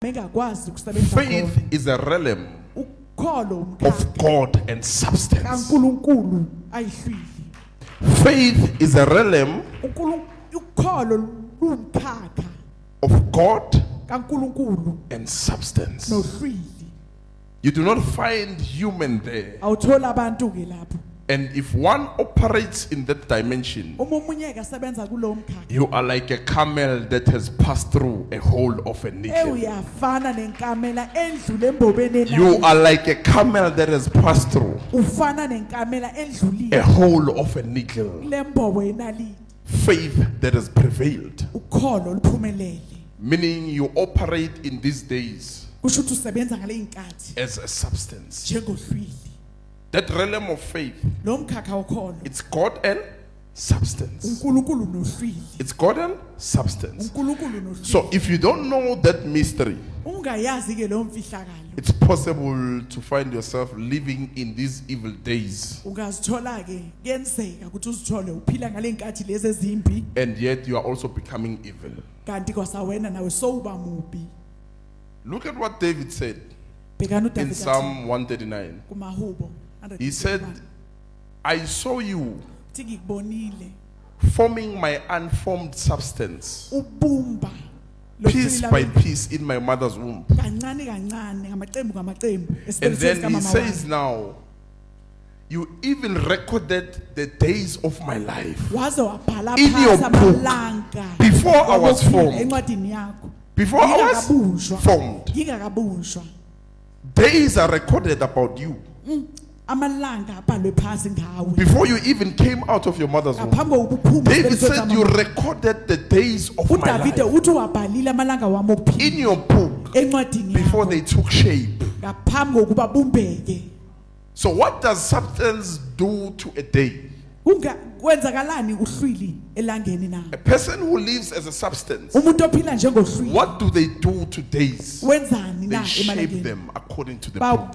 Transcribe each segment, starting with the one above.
Faith is a realm of God and substance. Faith is a realm of God and substance. You do not find human there. And if one operates in that dimension, you are like a camel that has passed through a hole of a needle. You are like a camel that has passed through a hole of a needle. Faith that has prevailed. Meaning you operate in these days as a substance. That realm of faith, it's God and substance. It's God and substance. So if you don't know that mystery, it's possible to find yourself living in these evil days. And yet you are also becoming evil. Look at what David said in Psalm 139. He said, I saw you forming my unformed substance, piece by piece in my mother's womb. And then he says now, you even recorded the days of my life in your book before I was formed. Before I was formed, days are recorded about you. Before you even came out of your mother's womb, David said you recorded the days of my life in your book before they took shape. So what does substance do to a day? A person who lives as a substance, what do they do to days? They shape them according to the book.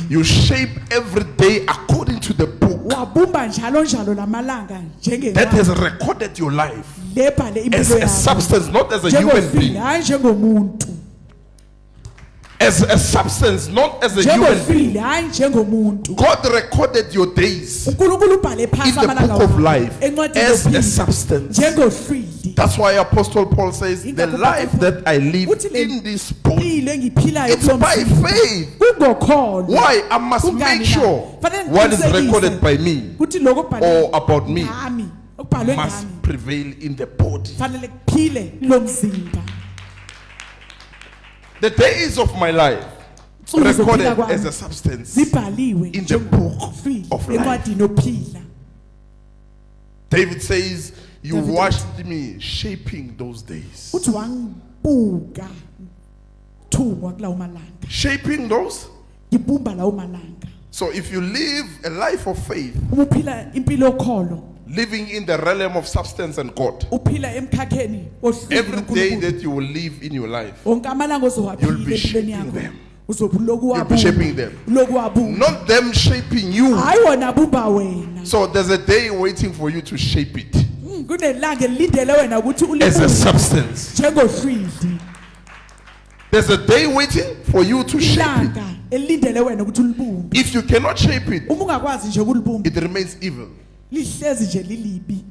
You shape every day according to the book that has recorded your life as a substance, not as a human being. As a substance, not as a human being. God recorded your days in the book of life as a substance. That's why Apostle Paul says, the life that I live in this body, it's by faith. Why? I must make sure what is recorded by me or about me must prevail in the body. The days of my life recorded as a substance in the book of life. David says, you watched me shaping those days. Shaping those? So if you live a life of faith, living in the realm of substance and God, every day that you will live in your life, you'll be shaping them. You'll be shaping them. Not them shaping you. So there's a day waiting for you to shape it as a substance. There's a day waiting for you to shape it. If you cannot shape it, it remains evil.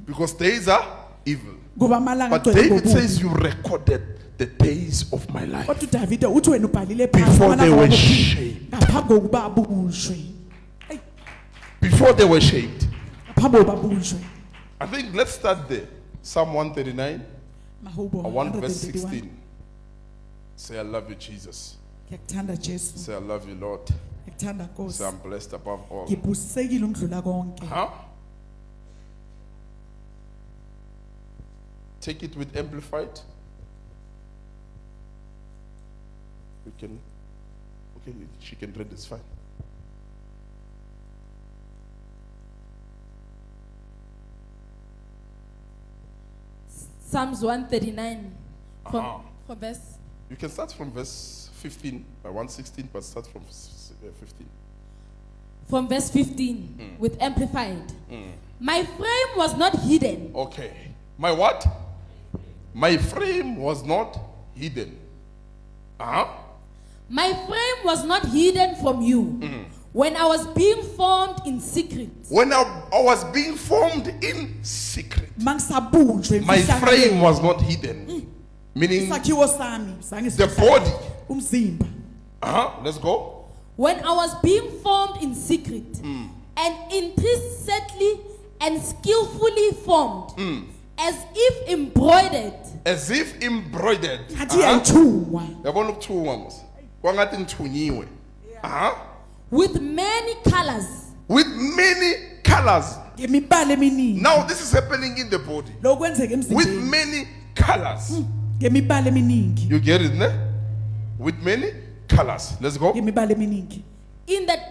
Because days are evil. But David says you recorded the days of my life before they were shaped. Before they were shaped. I think let's start there. Psalm 139, 1 verse 16. Say, I love you, Jesus. Say, I love you, Lord. Say, I'm blessed above all. Huh? Take it with amplified. We can, okay, she can read this, fine. Psalms 139 from verse. You can start from verse 15 by 116, but start from 15. From verse 15 with amplified. My frame was not hidden. Okay. My what? My frame was not hidden. My frame was not hidden from you when I was being formed in secret. When I was being formed in secret, my frame was not hidden. Meaning the body. Let's go. When I was being formed in secret and intrinsically and skillfully formed, as if embroidered. As if embroidered. With many colors. With many colors. Now this is happening in the body. With many colors. You get it, ne? With many colors. Let's go. In the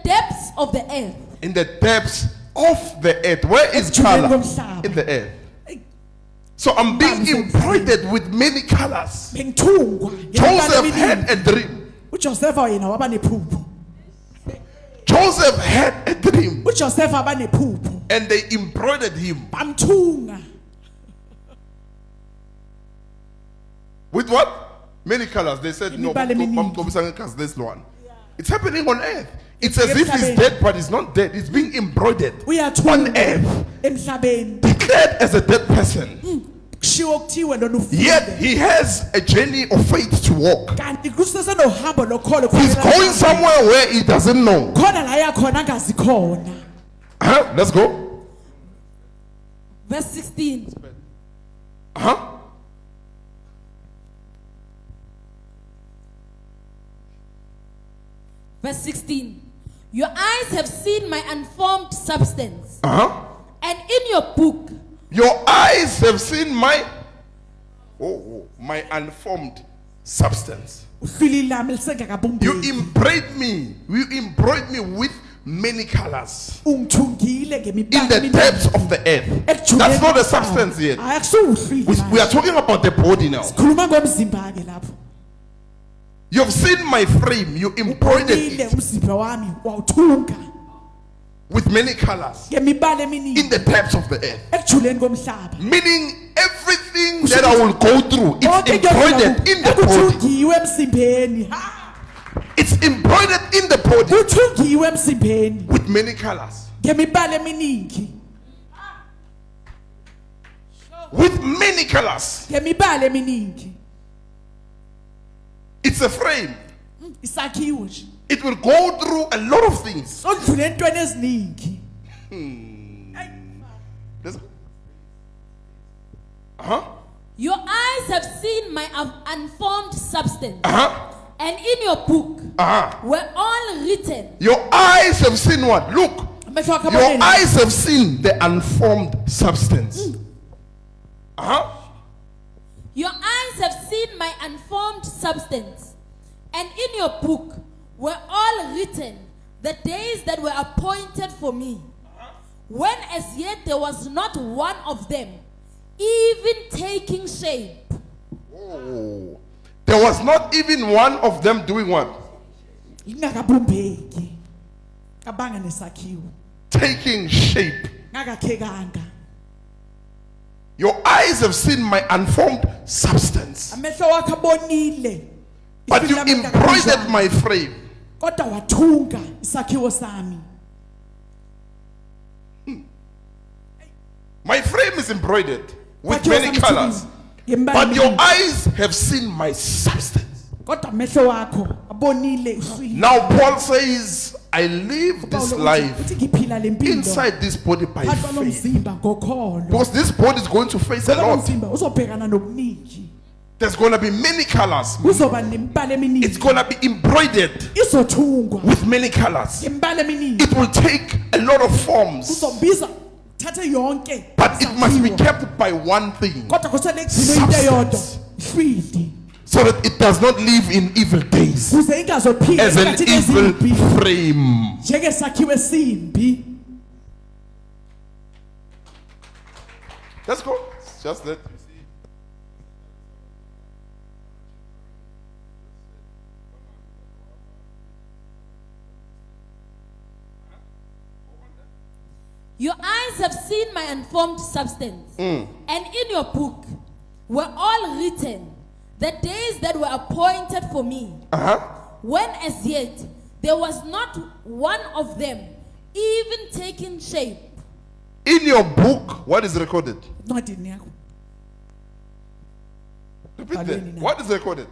depths of the earth. In the depths of the earth. Where is color? In the earth. So I'm being embroidered with many colors. Joseph had a dream. Joseph had a dream. And they embroidered him. With what? Many colors. They said no. This one. It's happening on earth. It's as if he's dead, but he's not dead. He's being embroidered on earth. Declared as a dead person. Yet he has a journey of faith to walk. He's going somewhere where he doesn't know. Let's go. Verse 16. Verse 16. Your eyes have seen my unformed substance. And in your book. Your eyes have seen my unformed substance. You embroidered me. You embroidered me with many colors. In the depths of the earth. That's not a substance yet. We are talking about the body now. You have seen my frame. You embroidered it with many colors in the depths of the earth. Meaning everything that I will go through, it's embroidered in the body. It's embroidered in the body with many colors. With many colors. It's a frame. It will go through a lot of things. Your eyes have seen my unformed substance. And in your book were all written. Your eyes have seen what? Look. Your eyes have seen the unformed substance. Your eyes have seen my unformed substance. And in your book were all written the days that were appointed for me, when as yet there was not one of them even taking shape. Oh. There was not even one of them doing what? Taking shape. Your eyes have seen my unformed substance. But you embroidered my frame. My frame is embroidered with many colors. But your eyes have seen my substance. Now Paul says, I live this life inside this body by faith. Because this body is going to face a lot. There's going to be many colors. It's going to be embroidered with many colors. It will take a lot of forms. But it must be kept by one thing: substance. So that it does not live in evil days as an evil frame. Let's go. Just that. Your eyes have seen my unformed substance, and in your book were all written the days that were appointed for me, when as yet there was not one of them even taking shape. In your book, what is recorded? Not in here. Repeat that. What is recorded?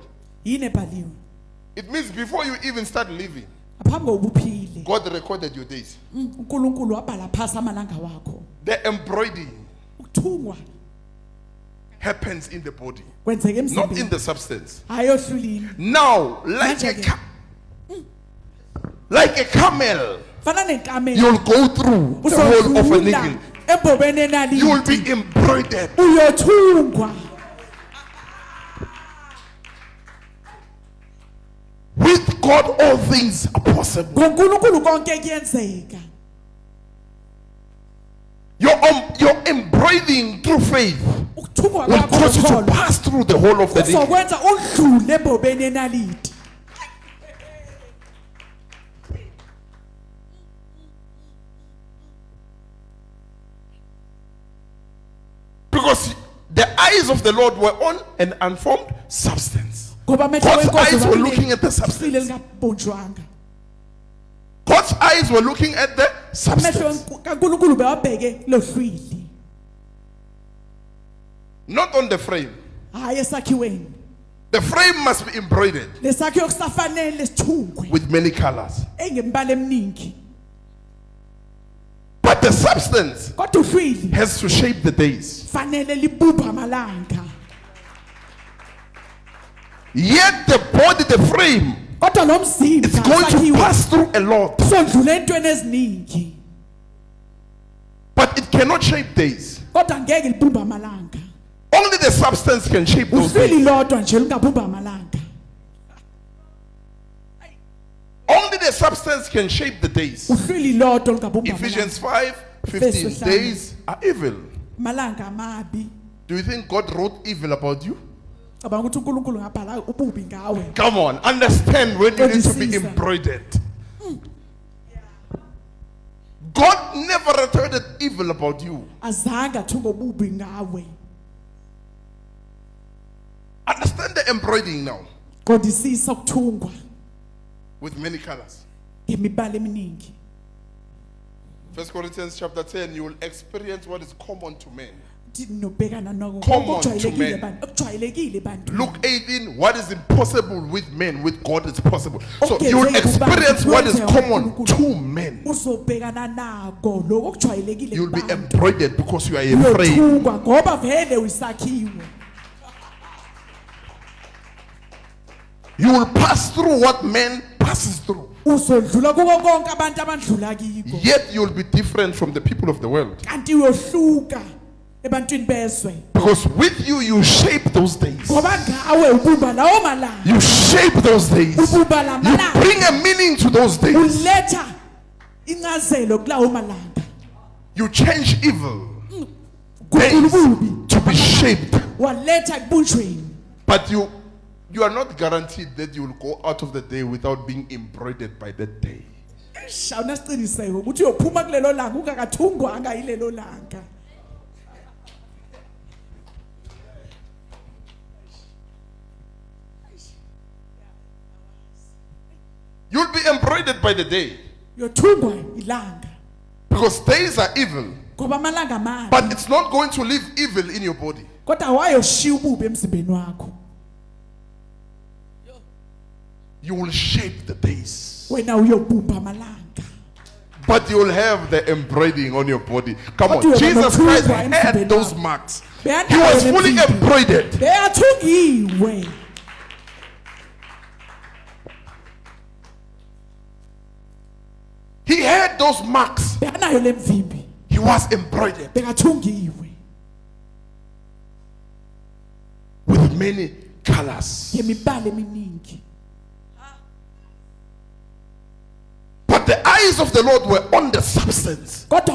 It means before you even start living, God recorded your days. The embroidering happens in the body, not in the substance. Now, like a camel, you'll go through the hole of a needle. You will be embroidered. With God, all things are possible. Your embroidering through faith will cause you to pass through the whole of the needle. Because the eyes of the Lord were on an unformed substance. God's eyes were looking at the substance. God's eyes were looking at the substance. Not on the frame. The frame must be embroidered with many colors. But the substance has to shape the days. Yet the body, the frame, it's going to pass through a lot. But it cannot shape days. Only the substance can shape those days. Only the substance can shape the days. Ephesians 5:15. Days are evil. Do you think God wrote evil about you? Come on, understand when you need to be embroidered. God never recorded evil about you. Understand the embroidering now. With many colors. 1 Corinthians chapter 10, you will experience what is common to men. Common to men. Luke 18, what is impossible with men, with God is possible. So you will experience what is common to men. You will be embroidered because you are a frame. You will pass through what man passes through. Yet you will be different from the people of the world. Because with you, you shape those days. You shape those days. You bring a meaning to those days. You change evil days to be shaped. But you are not guaranteed that you will go out of the day without being embroidered by that day. You'll be embroidered by the day. Because days are evil. But it's not going to leave evil in your body. You will shape the days. But you will have the embroidering on your body. Come on, Jesus Christ had those marks. He was fully embroidered. He had those marks. He was embroidered with many colors. But the eyes of the Lord were on the substance, not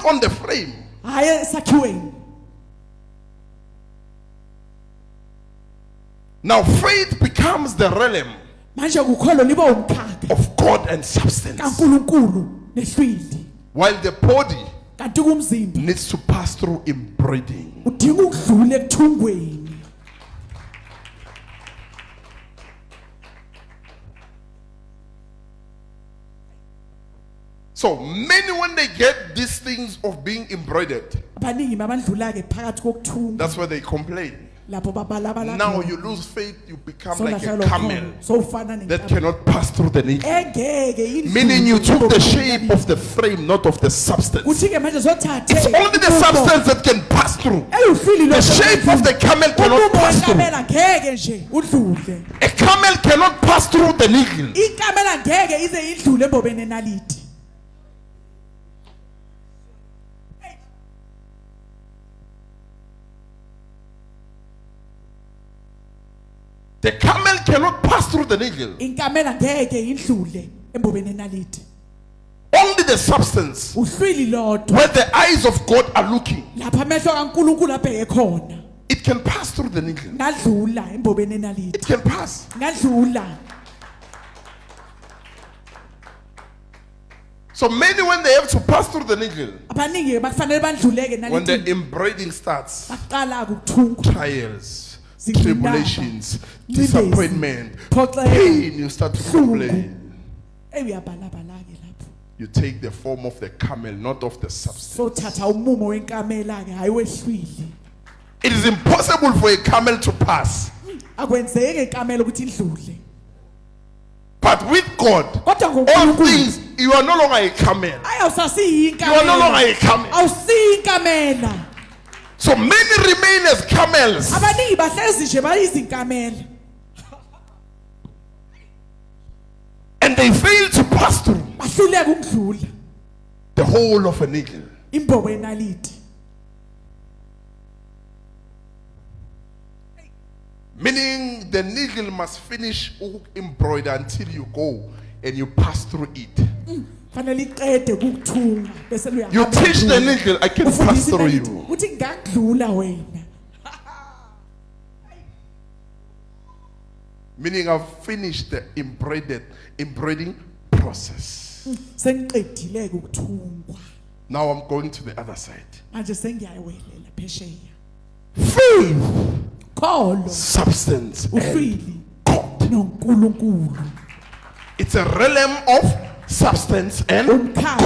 on the frame. Now faith becomes the realm of God and substance, while the body needs to pass through embroidering. So many, when they get these things of being embroidered, that's where they complain. Now you lose faith, you become like a camel that cannot pass through the needle. Meaning you took the shape of the frame, not of the substance. It's only the substance that can pass through. The shape of the camel cannot pass through. A camel cannot pass through the needle. The camel cannot pass through the needle. Only the substance where the eyes of God are looking, it can pass through the needle. It can pass. So many, when they have to pass through the needle, when the embroidering starts, trials, tribulations, disappointment, pain, you start to complain. You take the form of the camel, not of the substance. It is impossible for a camel to pass. But with God, all things, you are no longer a camel. You are no longer a camel. So many remain as camels. And they fail to pass through the whole of a needle. Meaning the needle must finish embroidered until you go and you pass through it. You teach the needle, I can pass through you. Meaning I've finished the embroidering process. Now I'm going to the other side. Faith, substance, and God. It's a realm of substance and God.